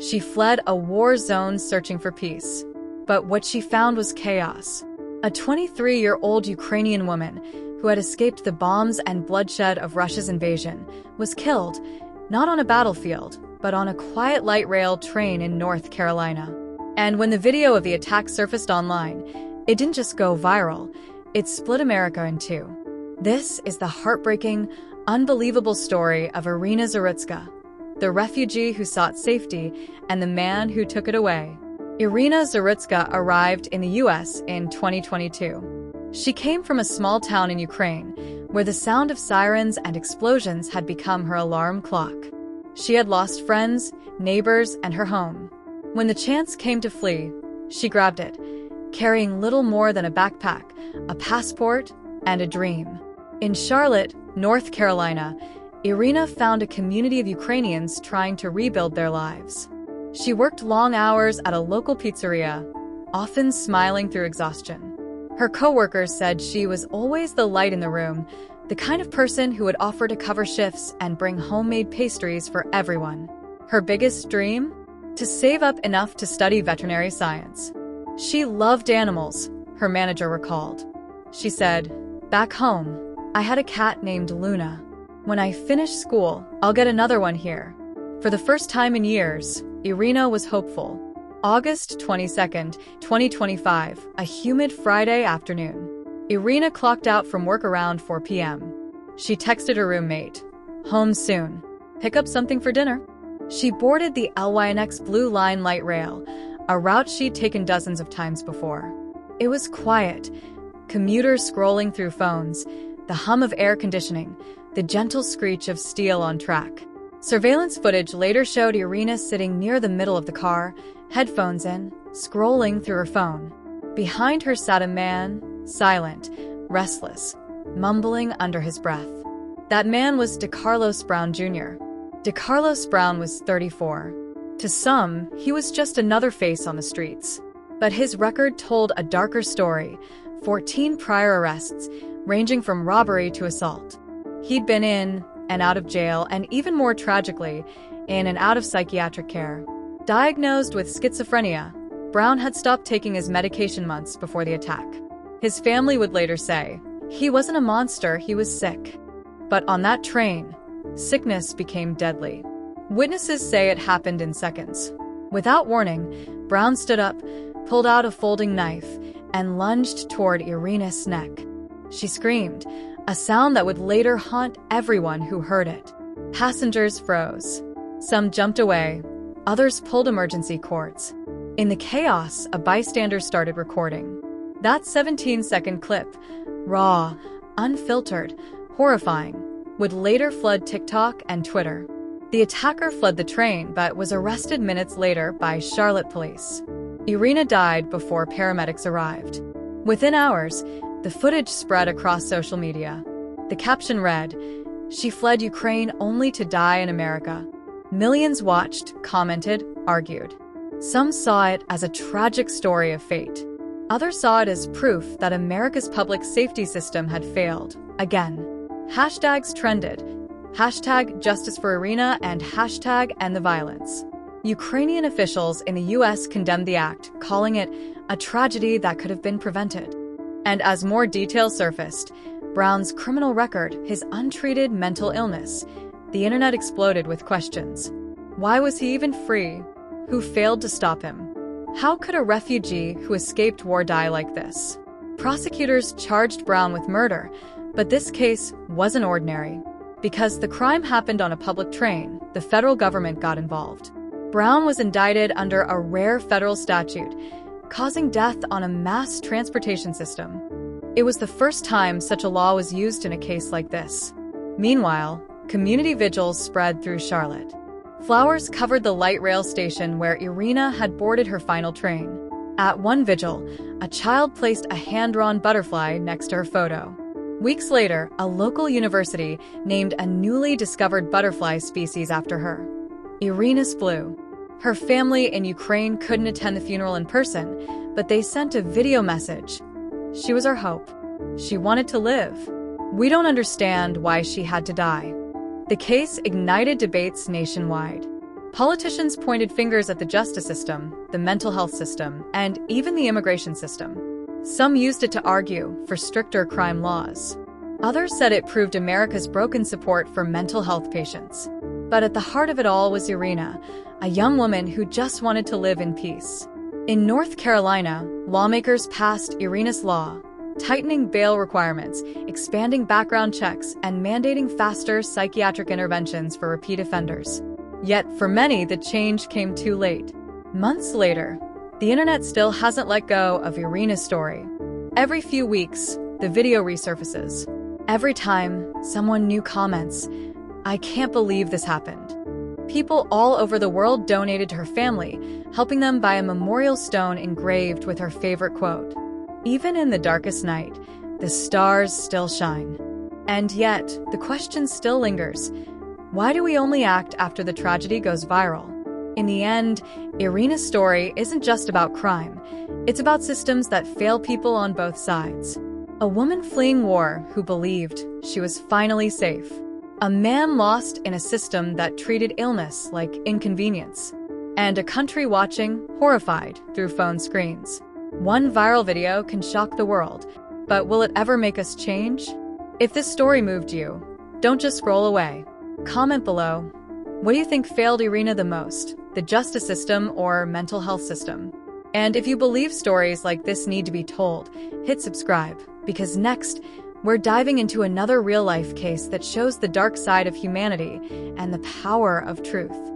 She fled a war zone searching for peace. But what she found was chaos. A 23-year-old Ukrainian woman who had escaped the bombs and bloodshed of Russia's invasion was killed, not on a battlefield, but on a quiet light rail train in North Carolina. And when the video of the attack surfaced online, it didn't just go viral, it split America in two. This is the heartbreaking, unbelievable story of Irina Zarutska, the refugee who sought safety and the man who took it away. Irina Zarutska arrived in the U.S. in 2022. She came from a small town in Ukraine, where the sound of sirens and explosions had become her alarm clock. She had lost friends, neighbors, and her home. When the chance came to flee, she grabbed it, carrying little more than a backpack, a passport, and a dream. In Charlotte, North Carolina, Irina found a community of Ukrainians trying to rebuild their lives. She worked long hours at a local pizzeria, often smiling through exhaustion. Her coworkers said she was always the light in the room, the kind of person who would offer to cover shifts and bring homemade pastries for everyone. Her biggest dream? To save up enough to study veterinary science. She loved animals, her manager recalled. She said, "Back home, I had a cat named Luna. When I finish school, I'll get another one here." For the first time in years, Irina was hopeful. August 22, 2025, a humid Friday afternoon. Irina clocked out from work around 4 p.m. She texted her roommate, "Home soon. Pick up something for dinner." She boarded the LYNX Blue Line light rail, a route she'd taken dozens of times before. It was quiet, commuters scrolling through phones, the hum of air conditioning, the gentle screech of steel on track. Surveillance footage later showed Irina sitting near the middle of the car, headphones in, scrolling through her phone. Behind her sat a man, silent, restless, mumbling under his breath. That man was DeCarlos Brown Jr. DeCarlos Brown was 34. To some, he was just another face on the streets. But his record told a darker story, 14 prior arrests, ranging from robbery to assault. He'd been in and out of jail, and even more tragically, in and out of psychiatric care. Diagnosed with schizophrenia, Brown had stopped taking his medication months before the attack. His family would later say, "He wasn't a monster, he was sick." But on that train, sickness became deadly. Witnesses say it happened in seconds. Without warning, Brown stood up, pulled out a folding knife, and lunged toward Irina's neck. She screamed, a sound that would later haunt everyone who heard it. Passengers froze. Some jumped away. Others pulled emergency cords. In the chaos, a bystander started recording. That 17-second clip, raw, unfiltered, horrifying, would later flood TikTok and Twitter. The attacker fled the train but was arrested minutes later by Charlotte police. Irina died before paramedics arrived. Within hours, the footage spread across social media. The caption read, "She fled Ukraine only to die in America." Millions watched, commented, argued. Some saw it as a tragic story of fate. Others saw it as proof that America's public safety system had failed, again. Hashtags trended. Hashtag Justice for Irina and hashtag End the Violence. Ukrainian officials in the U.S. condemned the act, calling it a tragedy that could have been prevented. And as more details surfaced, Brown's criminal record, his untreated mental illness, the internet exploded with questions. Why was he even free? Who failed to stop him? How could a refugee who escaped war die like this? Prosecutors charged Brown with murder, but this case wasn't ordinary. Because the crime happened on a public train, the federal government got involved. Brown was indicted under a rare federal statute, causing death on a mass transportation system. It was the first time such a law was used in a case like this. Meanwhile, community vigils spread through Charlotte. Flowers covered the light rail station where Irina had boarded her final train. At one vigil, a child placed a hand-drawn butterfly next to her photo. Weeks later, a local university named a newly discovered butterfly species after her, Irina's blue. Her family in Ukraine couldn't attend the funeral in person, but they sent a video message. She was our hope. She wanted to live. We don't understand why she had to die. The case ignited debates nationwide. Politicians pointed fingers at the justice system, the mental health system, and even the immigration system. Some used it to argue for stricter crime laws. Others said it proved America's broken support for mental health patients. But at the heart of it all was Irina, a young woman who just wanted to live in peace. In North Carolina, lawmakers passed Irina's Law, tightening bail requirements, expanding background checks, and mandating faster psychiatric interventions for repeat offenders. Yet, for many, the change came too late. Months later, the internet still hasn't let go of Irina's story. Every few weeks, the video resurfaces. Every time, someone new comments, "I can't believe this happened." People all over the world donated to her family, helping them buy a memorial stone engraved with her favorite quote. Even in the darkest night, the stars still shine. And yet, the question still lingers. Why do we only act after the tragedy goes viral? In the end, Irina's story isn't just about crime. It's about systems that fail people on both sides. A woman fleeing war who believed she was finally safe. A man lost in a system that treated illness like inconvenience. And a country watching, horrified, through phone screens. One viral video can shock the world, but will it ever make us change? If this story moved you, don't just scroll away. Comment below. What do you think failed Irina the most, the justice system or mental health system? And if you believe stories like this need to be told, hit subscribe, because next, we're diving into another real-life case that shows the dark side of humanity and the power of truth.